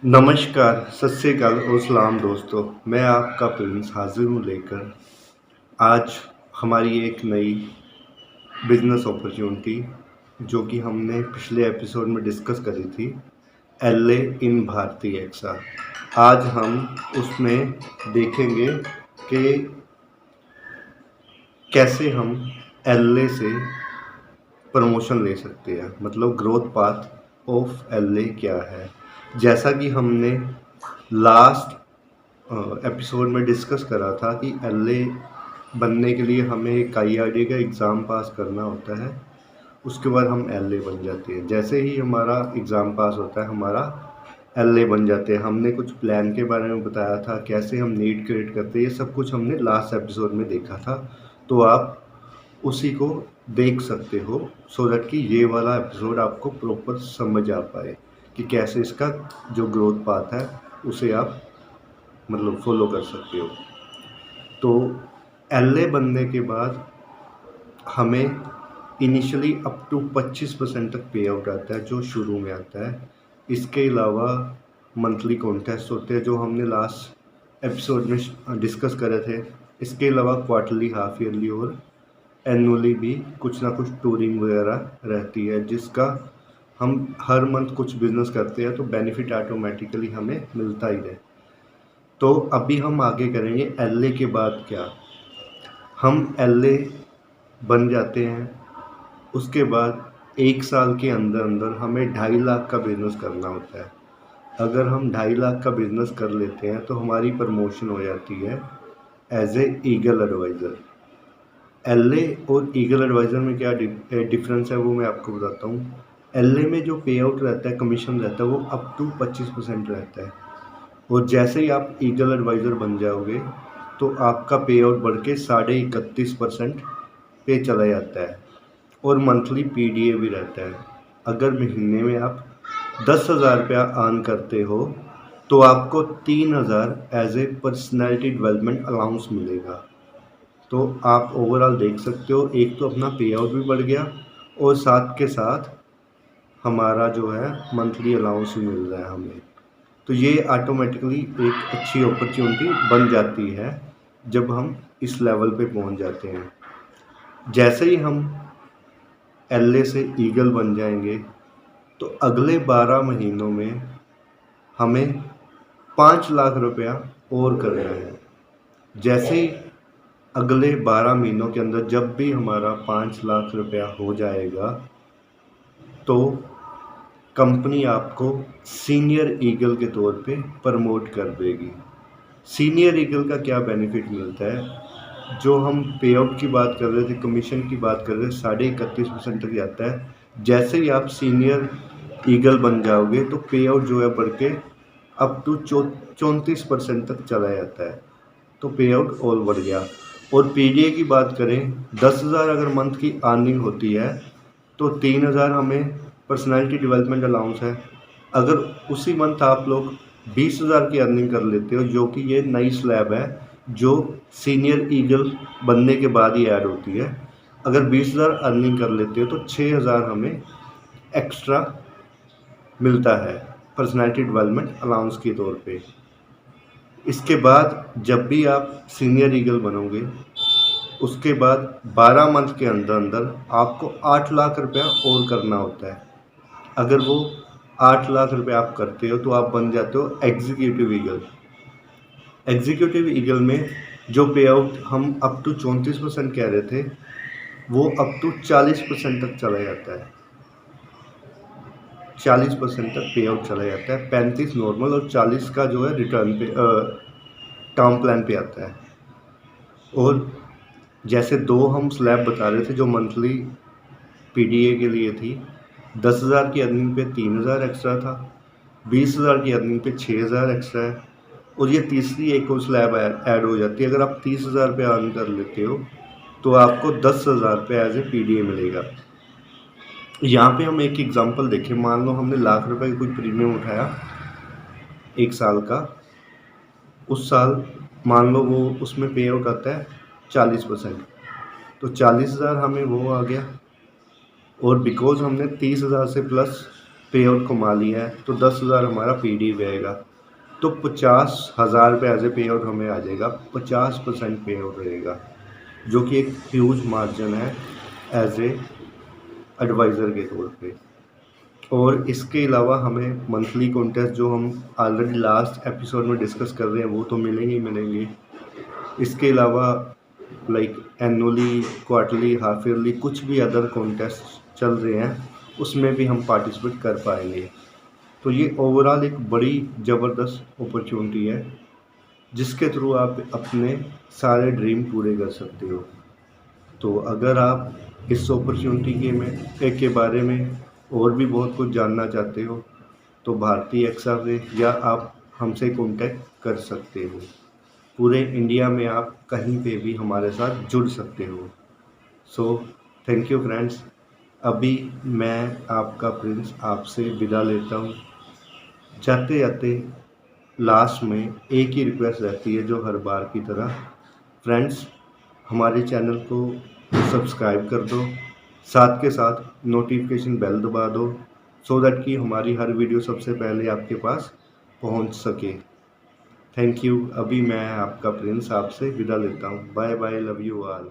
नमस्कार, सत श्री अकाल और सलाम दोस्तों। मैं आपका प्रिंस हाज़िर हूँ लेकर आज हमारी एक नई बिज़नेस अपॉर्चुनिटी जो कि हमने पिछले एपिसोड में डिस्कस करी थी, एलए इन भारती एक्सा। आज हम उसमें देखेंगे कि कैसे हम एलए से प्रमोशन ले सकते हैं, मतलब ग्रोथ पाथ ऑफ एलए क्या है। जैसा कि हमने लास्ट एपिसोड में डिस्कस करा था कि एलए बनने के लिए हमें एक आईआरडी का एग्ज़ाम पास करना होता है, उसके बाद हम एलए बन जाते हैं। जैसे ही हमारा एग्ज़ाम पास होता है हमारा एलए बन जाते हैं। हमने कुछ प्लान के बारे में बताया था, कैसे हम नीड क्रिएट करते हैं, ये सब कुछ हमने लास्ट एपिसोड में देखा था। तो आप उसी को देख सकते हो सो दैट कि ये वाला एपिसोड आपको प्रॉपर समझ आ पाए कि कैसे इसका जो ग्रोथ पाथ है उसे आप मतलब फॉलो कर सकते हो। तो एलए बनने के बाद हमें इनिशियली अप टू 25% तक पे आउट आता है, जो शुरू में आता है। इसके अलावा मंथली कॉन्टेस्ट होते हैं जो हमने लास्ट एपिसोड में डिस्कस करे थे। इसके अलावा क्वार्टरली, हाफ ईयरली और एनुअली भी कुछ ना कुछ टूरिंग वगैरह रहती है, जिसका हम हर मंथ कुछ बिजनेस करते हैं तो बेनिफिट ऑटोमेटिकली हमें मिलता ही है। तो अभी हम आगे करेंगे एलए के बाद क्या। हम एलए बन जाते हैं, उसके बाद 1 साल के अंदर अंदर हमें 2.5 लाख का बिज़नेस करना होता है। अगर हम 2.5 लाख का बिज़नेस कर लेते हैं तो हमारी प्रमोशन हो जाती है as a eagle adviser. LA और ईगल एडवाइज़र में क्या डिफरेंस है वो मैं आपको बताता हूँ। एलए में जो पे आउट रहता है, कमीशन रहता है, वो अप टू 25% रहता है, और जैसे ही आप ईगल एडवाइज़र बन जाओगे तो आपका पे आउट बढ़ के 31.5% पे चला जाता है, और मंथली पीडीए भी रहता है। अगर महीने में आप 10,000 रुपया अर्न करते हो तो आपको 3,000 as a personality development allowance मिलेगा। तो आप ओवरऑल देख सकते हो, एक तो अपना पे आउट भी बढ़ गया और साथ के साथ हमारा जो है मंथली अलाउंस भी मिल रहा है हमें। तो ये ऑटोमेटिकली एक अच्छी अपॉर्चुनिटी बन जाती है जब हम इस लेवल पे पहुंच जाते हैं। जैसे ही हम एलए से ईगल बन जाएंगे तो अगले 12 महीनों में हमें 5 लाख रुपया और करना है। जैसे ही अगले 12 महीनों के अंदर जब भी हमारा 5 लाख रुपया हो जाएगा तो कंपनी आपको सीनियर ईगल के तौर पे प्रमोट कर देगी। सीनियर ईगल का क्या बेनिफिट मिलता है, जो हम पे आउट की बात कर रहे थे, कमीशन की बात कर रहे थे, 31.5% तक जाता है। जैसे ही आप सीनियर ईगल बन जाओगे तो पे आउट जो है बढ़ के अप टू 34% तक चला जाता है। तो पे आउट और बढ़ गया। और पीडीए की बात करें, 10,000 अगर मंथ की अर्निंग होती है तो 3,000 हमें पर्सनैलिटी डेवलपमेंट अलाउंस है। अगर उसी मंथ आप लोग 20,000 की अर्निंग कर लेते हो, जो कि ये नई स्लैब है जो सीनियर ईगल बनने के बाद ही ऐड होती है, अगर 20,000 अर्निंग कर लेते हो तो 6,000 हमें एक्स्ट्रा मिलता है पर्सनैलिटी डेवलपमेंट अलाउंस के तौर पे। इसके बाद जब भी आप सीनियर ईगल बनोगे उसके बाद 12 मंथ के अंदर अंदर आपको 8 लाख रुपया और करना होता है। अगर वो 8 लाख रुपए आप करते हो तो आप बन जाते हो एग्जीक्यूटिव ईगल। एग्जीक्यूटिव ईगल में जो पे आउट हम अप टू 34% कह रहे थे, वो अप टू 40% तक चला जाता है। 40% तक पे आउट चला जाता है। 35 नॉर्मल और 40 का जो है रिटर्न पे टर्म प्लान पे आता है। और जैसे दो हम स्लैब बता रहे थे जो मंथली पीडीए के लिए थी, 10,000 की अर्निंग पे 3,000 एक्स्ट्रा था, 20,000 की अर्निंग पे 6,000 एक्स्ट्रा है, और ये तीसरी एक और स्लैब ऐड हो जाती है। अगर आप 30,000 रुपये अर्न कर लेते हो तो आपको 10,000 रुपये एज ए पीडीए मिलेगा। यहाँ पे हम एक एग्जांपल देखें, मान लो हमने लाख रुपए का कोई प्रीमियम उठाया 1 साल का, उस साल मान लो वो उसमें पे आउट आता है 40%, तो 40,000 हमें वो आ गया, और बिकॉज हमने 30,000 से प्लस पे आउट कमा लिया है तो 10,000 हमारा PD रहेगा, तो 50,000 पे एज ए पे आउट हमें आ जाएगा, 50% पे आउट रहेगा, जो कि एक ह्यूज मार्जिन है एज ए एडवाइज़र के तौर पे। और इसके अलावा हमें मंथली कॉन्टेस्ट जो हम ऑलरेडी लास्ट एपिसोड में डिस्कस कर रहे हैं वो तो मिलेंगे ही मिलेंगे। इसके अलावा like annually, quarterly, half yearly कुछ भी अदर कॉन्टेस्ट चल रहे हैं उसमें भी हम पार्टिसिपेट कर पाएंगे। तो ये ओवरऑल एक बड़ी ज़बरदस्त अपॉर्चुनिटी है जिसके थ्रू आप अपने सारे ड्रीम पूरे कर सकते हो। तो अगर आप इस अपॉर्चुनिटी के बारे में और भी बहुत कुछ जानना चाहते हो तो भारतीय एक्सावे या आप हमसे कांटेक्ट कर सकते हो। पूरे इंडिया में आप कहीं पे भी हमारे साथ जुड़ सकते हो। So thank you friends. अभी मैं आपका प्रिंस आपसे विदा लेता हूँ। जाते जाते लास्ट में एक ही रिक्वेस्ट रहती है जो हर बार की तरह, फ्रेंड्स हमारे चैनल को सब्सक्राइब कर दो, साथ के साथ नोटिफिकेशन बेल दबा दो सो दैट कि हमारी हर वीडियो सबसे पहले आपके पास पहुंच सके। Thank you. अभी मैं आपका प्रिंस आपसे विदा लेता हूँ। Bye bye, love you all.